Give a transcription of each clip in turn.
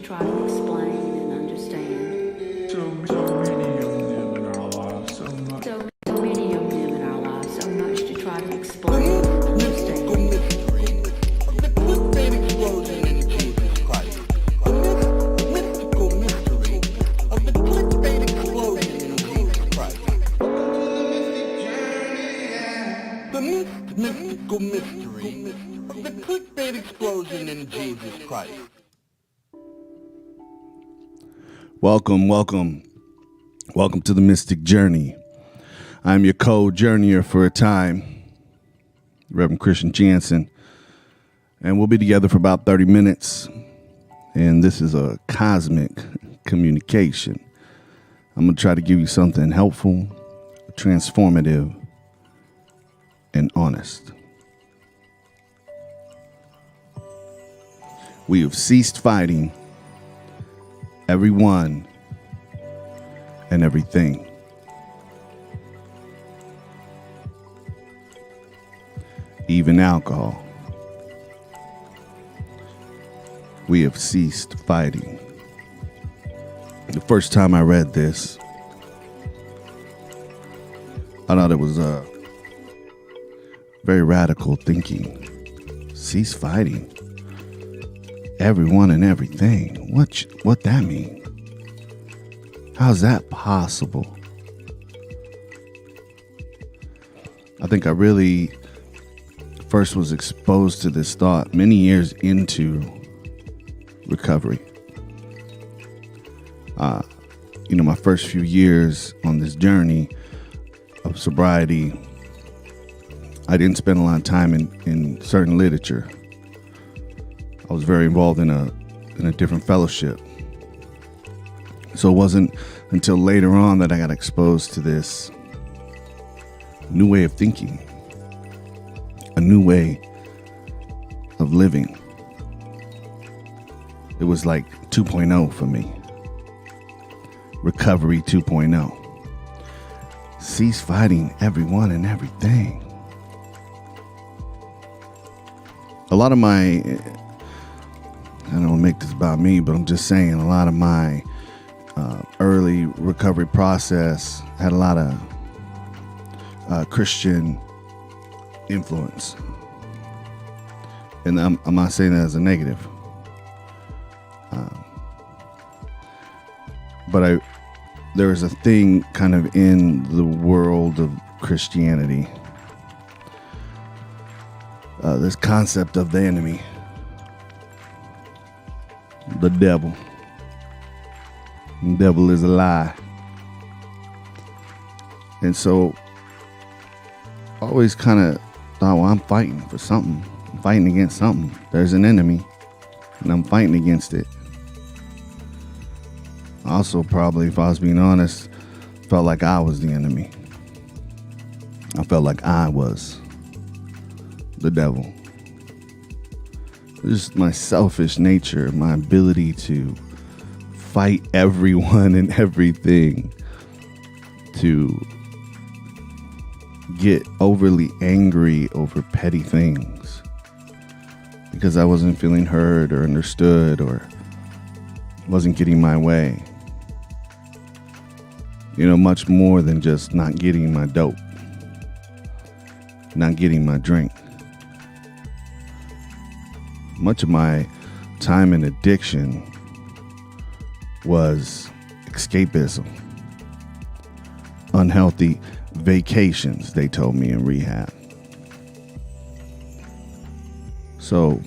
try to explain and understand. So many of them in our lives, so much. So many of them in our lives, so much to try to explain and understand. The clickbait explosion in Jesus Christ. The mystical mystery of the clickbait explosion in Jesus Christ. The mystical mystery of the clickbait explosion in Jesus Christ. Welcome to the Mystic Journey. I'm your co-journeyer for a time, Reverend Christian Jansen, and we'll be together for about 30 minutes, and this is a cosmic communication. I'm going to try to give you something helpful, transformative, and honest. We have ceased fighting everyone and everything. Even alcohol. We have ceased fighting. The first time I read this, I thought it was very radical thinking. Cease fighting. Everyone and everything. What that mean? How's that possible? I think I really first was exposed to this thought many years into recovery. My first few years on this journey of sobriety, I didn't spend a lot of time in certain literature. I was very involved in a different fellowship. So it wasn't until later on that I got exposed to this new way of thinking, a new way of living. It was like 2.0 for me. Recovery 2.0. Cease fighting everyone and everything. A lot of my, I don't want to make this about me, but I'm just saying a lot of my early recovery process had a lot of Christian influence. And I'm not saying that as a negative. But there is a thing kind of in the world of Christianity. This concept of the enemy. The devil. The devil is a lie. And so I always kind of thought, well, I'm fighting for something. I'm fighting against something. There's an enemy, and I'm fighting against it. Also, probably, if I was being honest, felt like I was the enemy. I felt like I was the devil. Just my selfish nature, my ability to fight everyone and everything, to get overly angry over petty things because I wasn't feeling heard or understood or wasn't getting my way. Much more than just not getting my dope, not getting my drink. Much of my time in addiction was escapism, unhealthy vacations, they told me in rehab. So,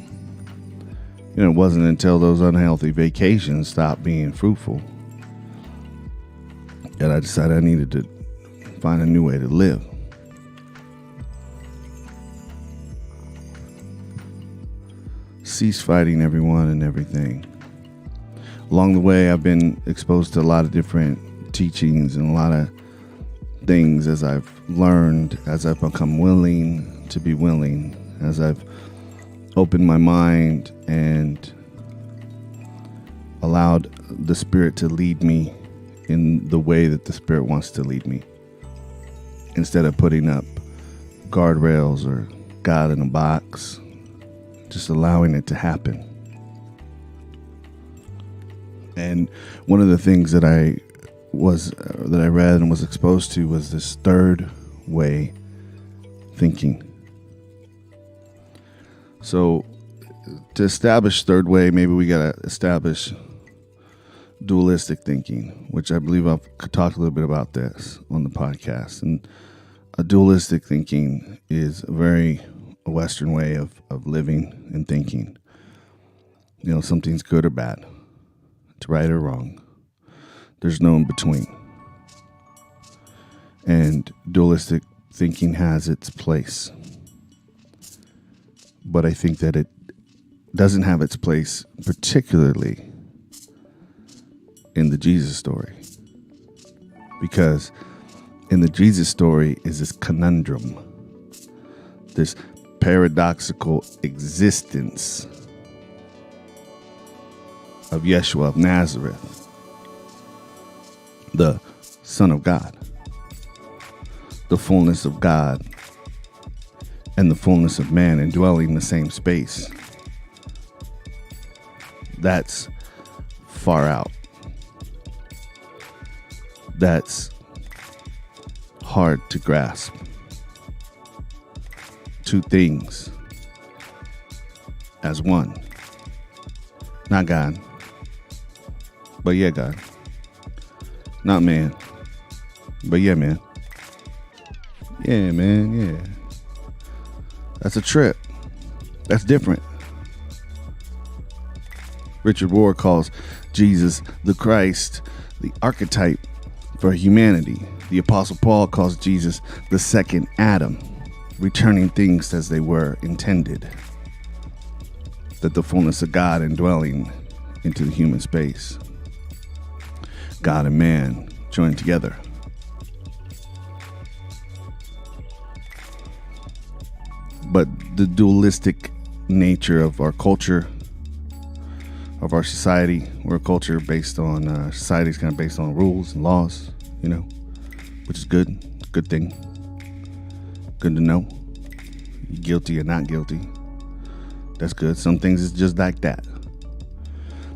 it wasn't until those unhealthy vacations stopped being fruitful that I decided I needed to find a new way to live. Cease fighting everyone and everything. Along the way, I've been exposed to a lot of different teachings and a lot of things as I've learned, as I've become willing to be willing, as I've opened my mind and allowed the Spirit to lead me in the way that the Spirit wants to lead me, instead of putting up guardrails or God in a box, just allowing it to happen. And one of the things that I read and was exposed to was this third way thinking. So to establish third way, maybe we got to establish dualistic thinking, which I believe I've talked a little bit about this on the podcast. And a dualistic thinking is a Western way of living and thinking. You know, something's good or bad. It's right or wrong. There's no in between. And dualistic thinking has its place. But I think that it doesn't have its place particularly in the Jesus story. Because in the Jesus story is this conundrum, this paradoxical existence of Yeshua of Nazareth, the Son of God, the fullness of God and the fullness of man indwelling in the same space. That's far out. That's hard to grasp. Two things as one. Not God, but yeah, God. Not man, but yeah, man. Yeah, man, yeah. That's a trip. That's different. Richard Rohr calls Jesus the Christ, the archetype for humanity. The Apostle Paul calls Jesus the second Adam, returning things as they were intended. That the fullness of God indwelling into the human space. God and man joined together. But the dualistic nature of our culture, of our society, we're a culture based on, society's kind of based on rules and laws, you know, which is good thing. Good to know. You're guilty or not guilty. That's good. Some things is just like that.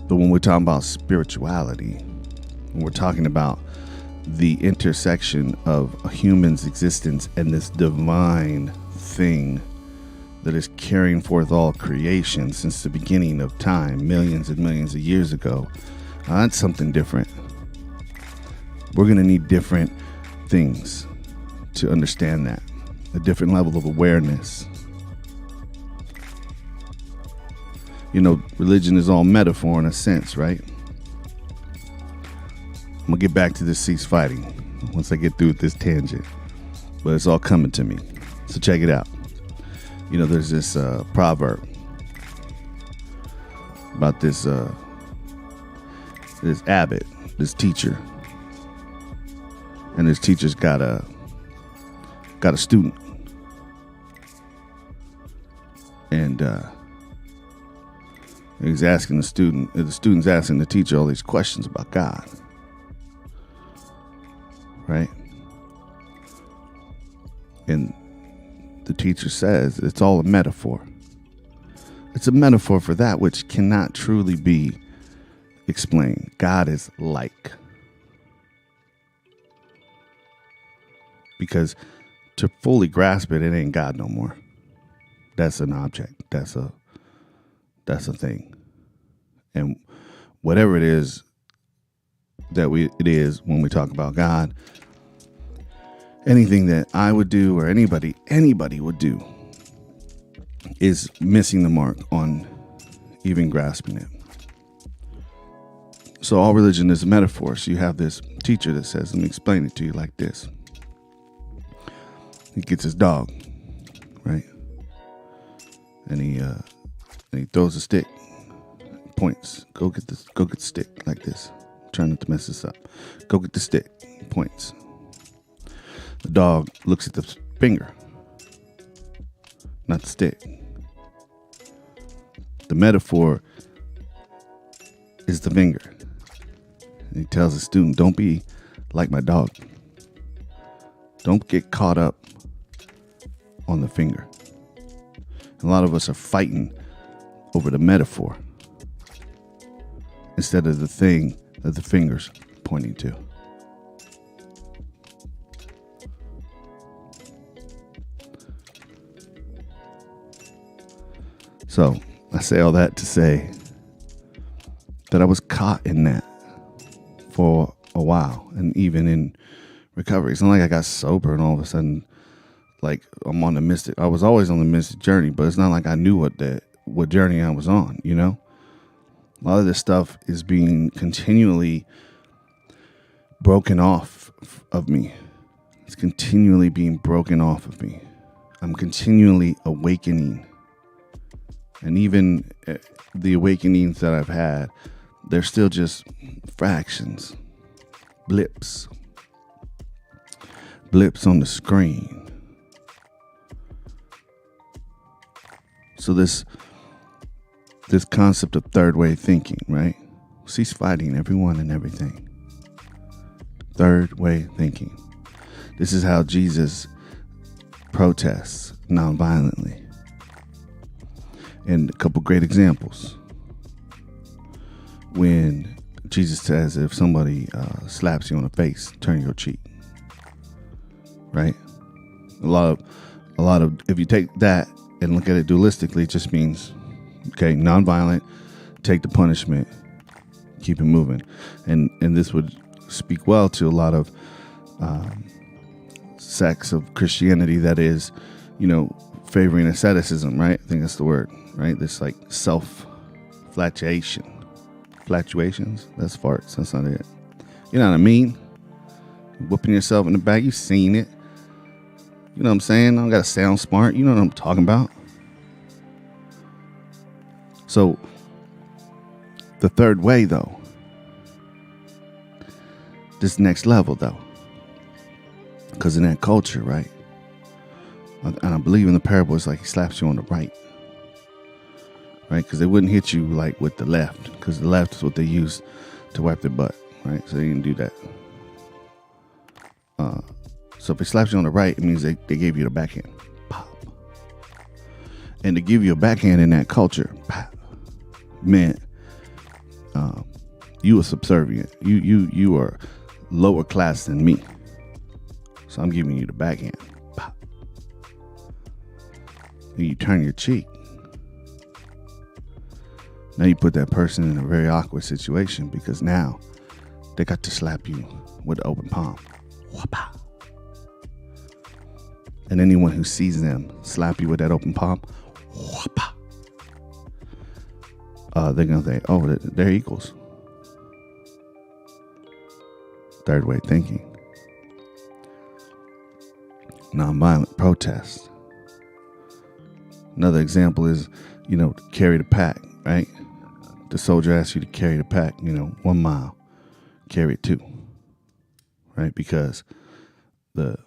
But when we're talking about spirituality, when we're talking about the intersection of a human's existence and this divine thing that is carrying forth all creation since the beginning of time, millions and millions of years ago, that's something different. We're going to need different things to understand that, a different level of awareness. You know, religion is all metaphor in a sense, right? I'm going to get back to this cease fighting once I get through with this tangent, but it's all coming to me. So check it out. You know, there's this proverb about this abbot, this teacher, and this teacher's got a student, and he's asking the student's asking the teacher all these questions about God, right? And the teacher says it's all a metaphor. It's a metaphor for that which cannot truly be explained. God is like. Because to fully grasp it, it ain't God no more. That's an object. That's a thing. And whatever it is it is when we talk about God, anything that I would do or anybody would do is missing the mark on even grasping it. So all religion is a metaphor. So you have this teacher that says, let me explain it to you like this. He gets his dog, right? And he throws a stick, points. Go get the stick like this. Try not to mess this up. Go get the stick, points. The dog looks at the finger, not the stick. The metaphor is the finger. And he tells the student, don't be like my dog. Don't get caught up on the finger. A lot of us are fighting over the metaphor. instead of the thing that the finger's pointing to. So I say all that to say that I was caught in that for a while, and even in recovery. It's not like I got sober and all of a sudden, like, I'm on the mystic. I was always on the mystic journey, but it's not like I knew what journey I was on, you know? A lot of this stuff is being continually broken off of me. It's continually being broken off of me. I'm continually awakening. And even the awakenings that I've had, they're still just fractions, blips on the screen. So this concept of third way thinking, right? Cease fighting everyone and everything. Third way thinking. This is how Jesus protests nonviolently. And a couple great examples. When Jesus says, if somebody slaps you on the face, turn your cheek. Right? A lot of, if you take that and look at it dualistically, it just means, okay, nonviolent, take the punishment, keep it moving. And this would speak well to a lot of sects of Christianity that is, favoring asceticism, right? I think that's the word, right? This like self-flatulations. That's farts. That's not it. You know what I mean? Whooping yourself in the back. You've seen it. You know what I'm saying? I don't got to sound smart. You know what I'm talking about. So the third way, though, this next level, though, because in that culture, right? And I believe in the parable, it's like he slaps you on the right. Right? Because they wouldn't hit you like with the left, because the left is what they use to wipe their butt. Right? So they didn't do that. So if he slaps you on the right, it means they gave you the backhand. Pop. And to give you a backhand in that culture, pop, meant you were subservient. You are lower class than me. So I'm giving you the backhand. Pop. And you turn your cheek. Now you put that person in a very awkward situation, because now they got to slap you with the open palm. Whapa. And anyone who sees them slap you with that open palm, whapa, they're going to think, oh, they're equals. Third way thinking. Nonviolent protest. Another example is, carry the pack, right? The soldier asks you to carry the pack, 1 mile, carry it 2, right? Because the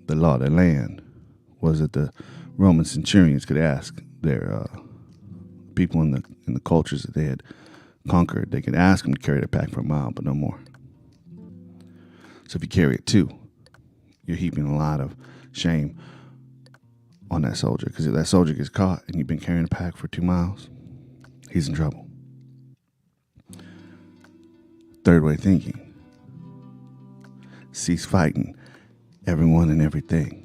law of the land was that the Roman centurions could ask their people in the cultures that they had conquered, they could ask them to carry the pack for 1 mile, but no more. So if you carry it 2, you're heaping a lot of shame on that soldier, because if that soldier gets caught and you've been carrying a pack for 2 miles, he's in trouble. Third way thinking. Cease fighting everyone and everything.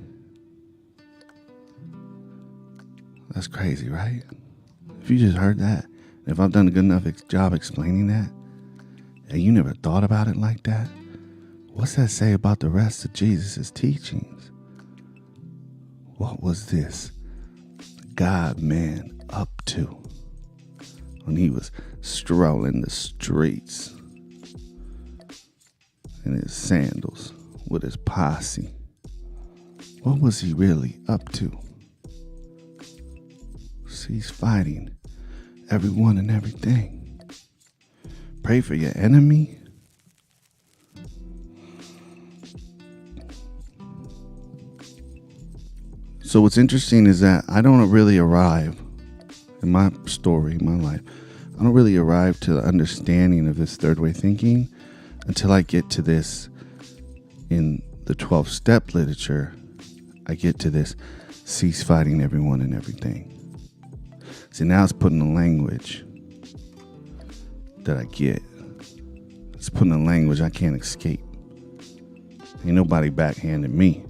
That's crazy, right? If you just heard that, if I've done a good enough job explaining that, and you never thought about it like that, what's that say about the rest of Jesus' teachings? What was this God-man up to when he was strolling the streets in his sandals with his posse? What was he really up to? Cease fighting everyone and everything. Pray for your enemy. So what's interesting is that I don't really arrive in my story, my life, I don't really arrive to the understanding of this third way thinking until I get to this in the 12-step literature. I get to this cease fighting everyone and everything. See, now it's putting the language that I get. It's putting in language I can't escape. Ain't nobody backhanding me.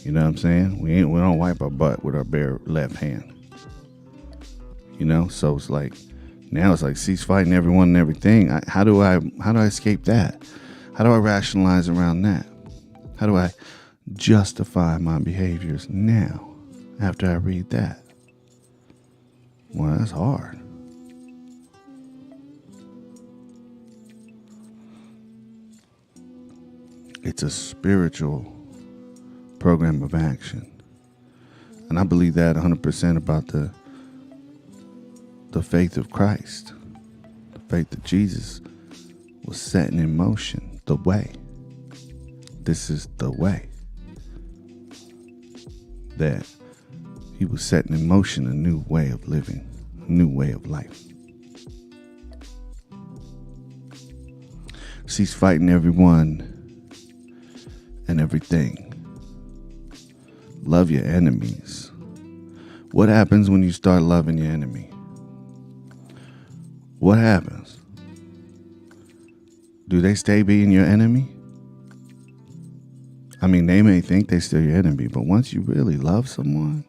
You know what I'm saying? We don't wipe our butt with our bare left hand. You know, so it's like now it's like cease fighting everyone and everything. How do I escape that? How do I rationalize around that? How do I justify my behaviors now after I read that? Well, that's hard. It's a spiritual program of action. And I believe that 100% about the faith of Christ. The faith that Jesus was setting in motion. The way. This is the way. That he was setting in motion a new way of living. A new way of life. Cease fighting everyone and everything. Love your enemies. What happens when you start loving your enemy? What happens? Do they stay being your enemy? I mean, they may think they're still your enemy, but once you really love someone,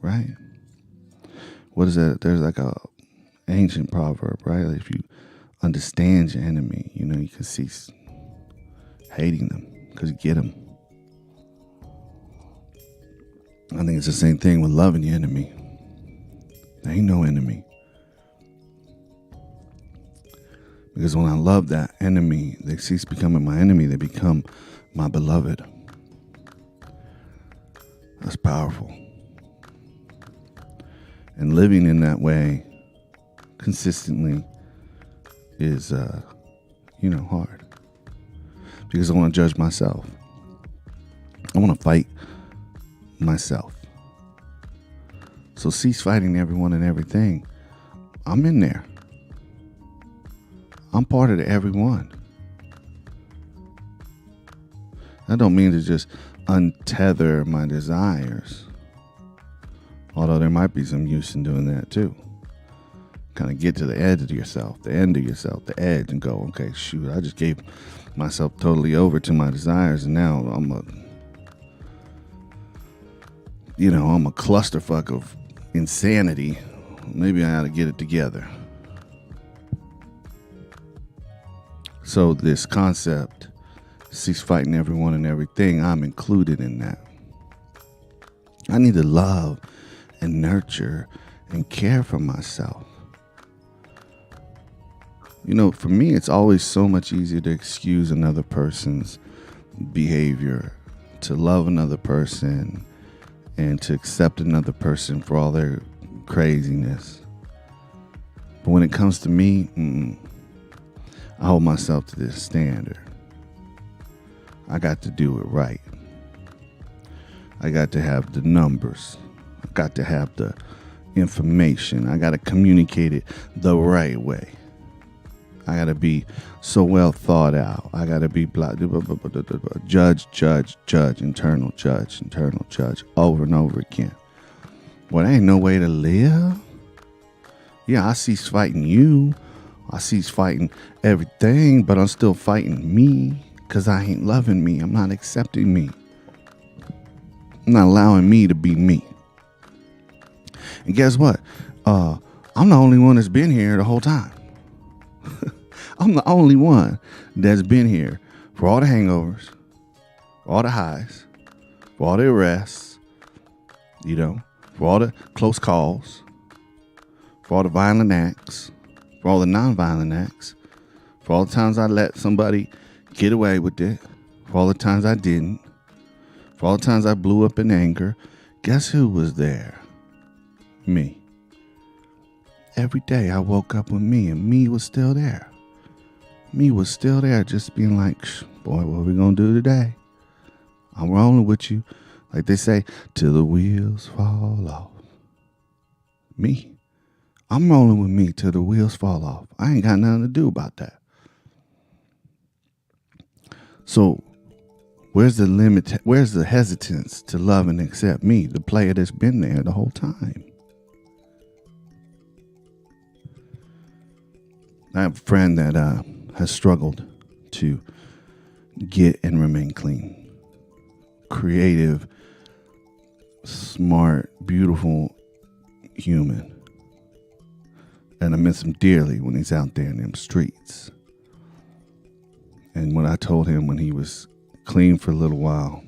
right? What is that? There's like a ancient proverb, right? Like if you understand your enemy, you know, you can cease hating them because you get them. I think it's the same thing with loving your enemy. There ain't no enemy. Because when I love that enemy, they cease becoming my enemy. They become my beloved. That's powerful. And living in that way consistently is, hard. Because I want to judge myself. I want to fight myself. So cease fighting everyone and everything. I'm in there. I'm part of the everyone. That don't mean to just untether my desires. Although there might be some use in doing that too. Kind of get to the edge of yourself, the end of yourself, the edge, and go, okay, shoot, I just gave myself totally over to my desires, and now I'm a clusterfuck of insanity. Maybe I ought to get it together. So this concept, cease fighting everyone and everything, I'm included in that. I need to love and nurture and care for myself. You know, for me, it's always so much easier to excuse another person's behavior, to love another person, and to accept another person for all their craziness. But when it comes to me, I hold myself to this standard. I got to do it right. I got to have the numbers. I got to have the information. I got to communicate it the right way. I got to be so well thought out. I got to be judge, internal judge, over and over again. Well, there ain't no way to live. Yeah, I cease fighting you. I cease fighting everything, but I'm still fighting me because I ain't loving me. I'm not accepting me. I'm not allowing me to be me. And guess what? I'm the only one that's been here the whole time. I'm the only one that's been here for all the hangovers, for all the highs, for all the arrests, for all the close calls, for all the violent acts, for all the non-violent acts, for all the times I let somebody get away with it, for all the times I didn't, for all the times I blew up in anger. Guess who was there? Me. Every day I woke up with me, and me was still there. Me was still there, just being like, boy, what are we going to do today? I'm rolling with you. Like they say, till the wheels fall off. Me. I'm rolling with me till the wheels fall off. I ain't got nothing to do about that. So where's the limit? Where's the hesitance to love and accept me, the player that's been there the whole time? I have a friend that has struggled to get and remain clean. Creative, smart, beautiful human. And I miss him dearly when he's out there in them streets. And when I told him when he was clean for a little while,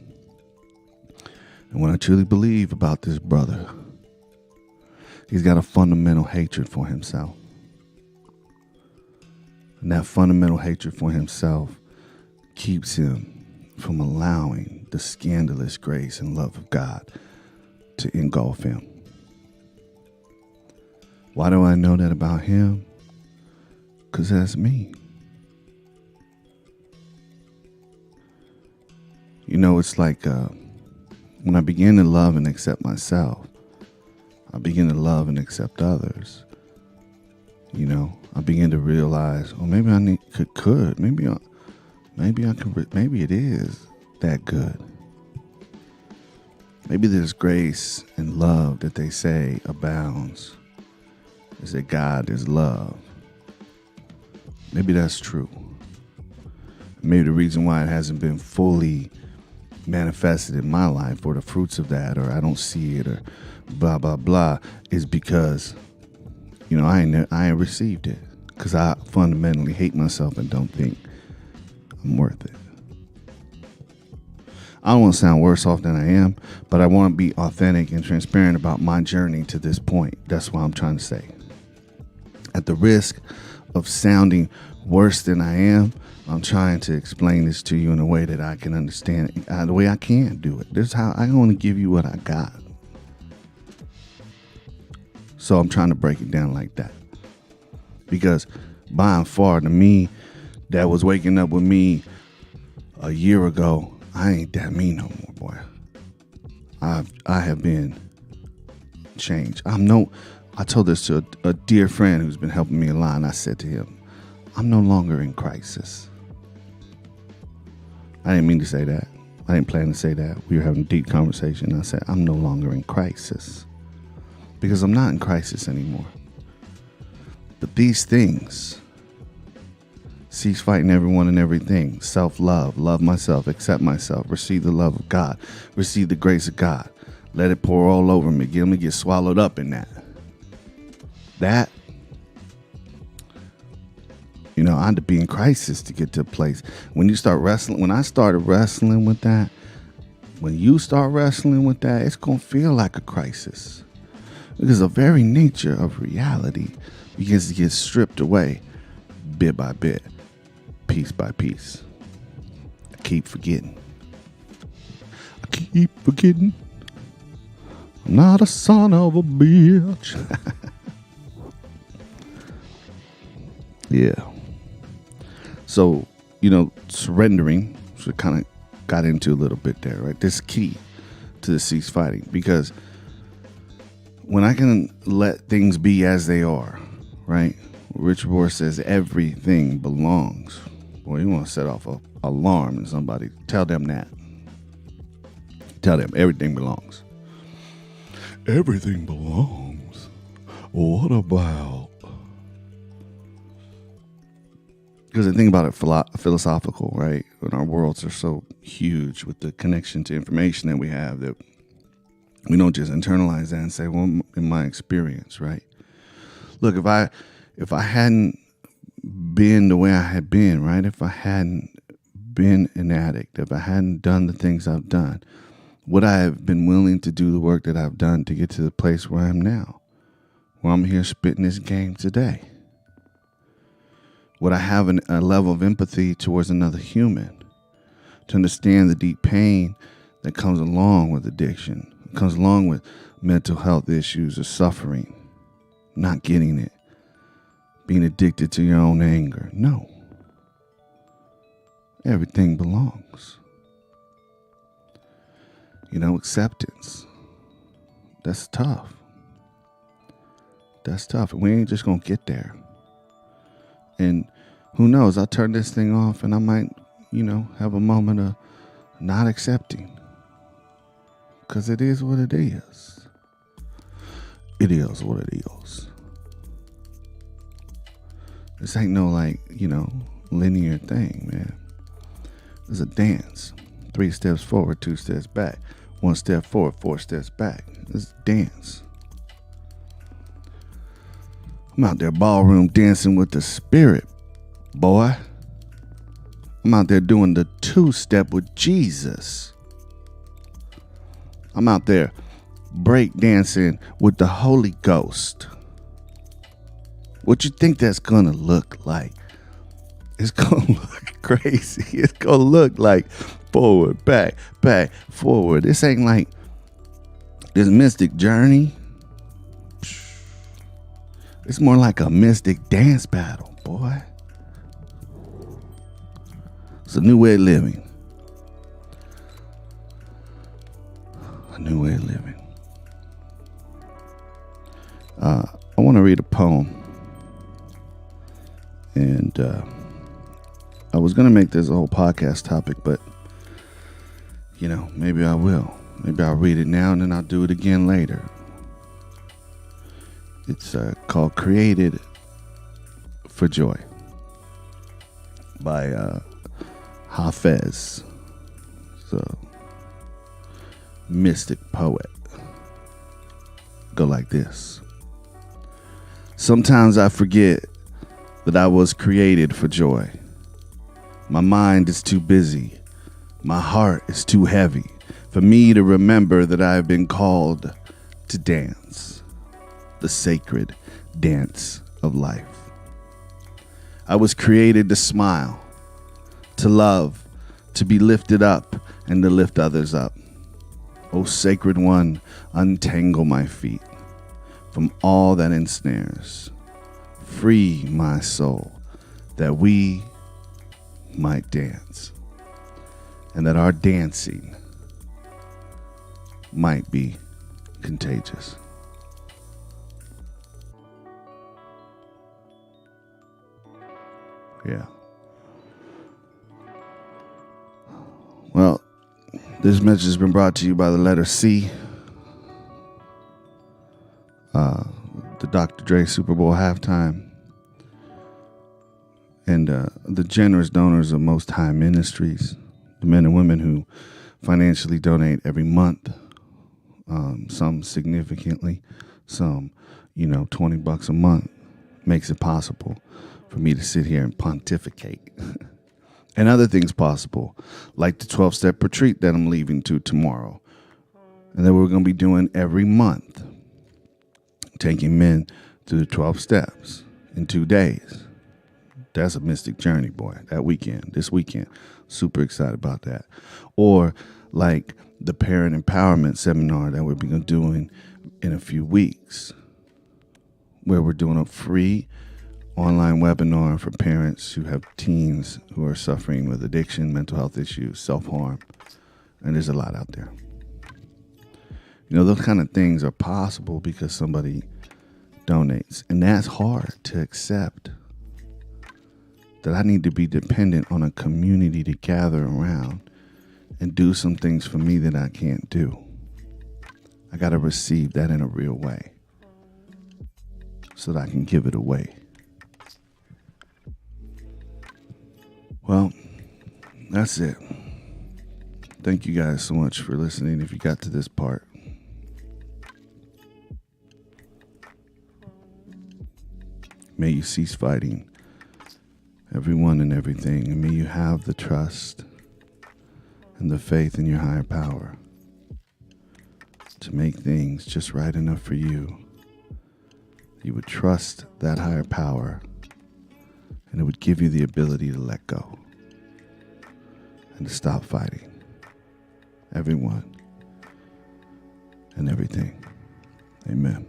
and what I truly believe about this brother, he's got a fundamental hatred for himself. And that fundamental hatred for himself keeps him from allowing the scandalous grace and love of God to engulf him. Why do I know that about him? Because that's me. You know, it's like when I begin to love and accept myself, I begin to love and accept others. You know, I begin to realize, oh, maybe I could, maybe it is that good. Maybe this grace and love that they say abounds is that God is love. Maybe that's true. Maybe the reason why it hasn't been fully manifested in my life, or the fruits of that, or I don't see it, or blah blah blah, is because, you know, I ain't received it, because I fundamentally hate myself and don't think I'm worth it. I don't want to sound worse off than I am, but I want to be authentic and transparent about my journey to this point. That's what I'm trying to say. At the risk of sounding worse than I am, I'm trying to explain this to you in a way that I can understand it, the way I can do it. This is how I want to give you what I got. So I'm trying to break it down like that. Because by and far, to me, that was waking up with me a year ago, I ain't that me no more, boy. I have been changed. I told this to a dear friend who's been helping me a lot, and I said to him, I'm no longer in crisis. I didn't mean to say that. I didn't plan to say that. We were having a deep conversation. I said, I'm no longer in crisis. Because I'm not in crisis anymore. But these things, cease fighting everyone and everything, self-love, love myself, accept myself, receive the love of God, receive the grace of God, let it pour all over me, let me get swallowed up in that. That, you know, I had to be in crisis to get to a place. When you start wrestling, when I started wrestling with that, when you start wrestling with that, it's going to feel like a crisis. Because the very nature of reality begins to get stripped away bit by bit, piece by piece. I keep forgetting. I'm not a son of a bitch. Yeah. So, you know, surrendering, which we kind of got into a little bit there, right? This is key to the cease fighting, because when I can let things be as they are, right? Richard Rohr says everything belongs. Boy, you want to set off an alarm in somebody. Tell them that. Tell them everything belongs. Everything belongs. What about? Because the thing about it, philosophical, right? When our worlds are so huge with the connection to information that we have, that we don't just internalize that and say, well, in my experience, right? Look, if I hadn't been the way I had been, right? If I hadn't been an addict, if I hadn't done the things I've done, would I have been willing to do the work that I've done to get to the place where I am now, where I'm here spitting this game today? Would I have a level of empathy towards another human to understand the deep pain that comes along with addiction, comes along with mental health issues or suffering, not getting it, being addicted to your own anger? No. Everything belongs. You know, acceptance. That's tough. That's tough. And we ain't just going to get there. And who knows, I'll turn this thing off and I might, you know, have a moment of not accepting. Because it is what it is. It is what it is. This ain't no linear thing, man. It's a dance. 3 steps forward, 2 steps back. 1 step forward, 4 steps back. It's a dance. I'm out there ballroom dancing with the spirit, boy. I'm out there doing the 2-step with Jesus. I'm out there break dancing with the Holy Ghost. What you think that's gonna look like? It's gonna look crazy. It's gonna look like forward, back, forward. This ain't like this mystic journey. It's more like a mystic dance battle, boy. It's a new way of living. A new way of living. I want to read a poem. And I was going to make this a whole podcast topic, but, maybe I will. Maybe I'll read it now and then I'll do it again later. It's called Created for Joy by Hafez. So, mystic poet. Go like this. Sometimes I forget that I was created for joy. My mind is too busy. My heart is too heavy for me to remember that I have been called to dance, the sacred dance of life. I was created to smile, to love, to be lifted up, and to lift others up. O sacred one, untangle my feet from all that ensnares. Free my soul, that we might dance, and that our dancing might be contagious. Yeah. Well, this message has been brought to you by the letter C. The Dr. Dre Super Bowl halftime. And the generous donors of Most High Ministries, the men and women who financially donate every month, some significantly, some, $20 a month, makes it possible for me to sit here and pontificate. And other things possible, like the 12-step retreat that I'm leaving to tomorrow. And that we're going to be doing every month, taking men through the 12 steps in 2 days. That's a mystic journey, boy. This weekend, super excited about that. Or like the parent empowerment seminar that we'll be doing in a few weeks, where we're doing a free online webinar for parents who have teens who are suffering with addiction, mental health issues, self-harm, and there's a lot out there. Those kind of things are possible because somebody donates, and that's hard to accept. That I need to be dependent on a community to gather around and do some things for me that I can't do. I got to receive that in a real way so that I can give it away. Well, that's it. Thank you guys so much for listening if you got to this part. May you cease fighting everyone and everything, and may you have the trust and the faith in your higher power to make things just right enough for you. You would trust that higher power, and it would give you the ability to let go and to stop fighting everyone and everything. Amen.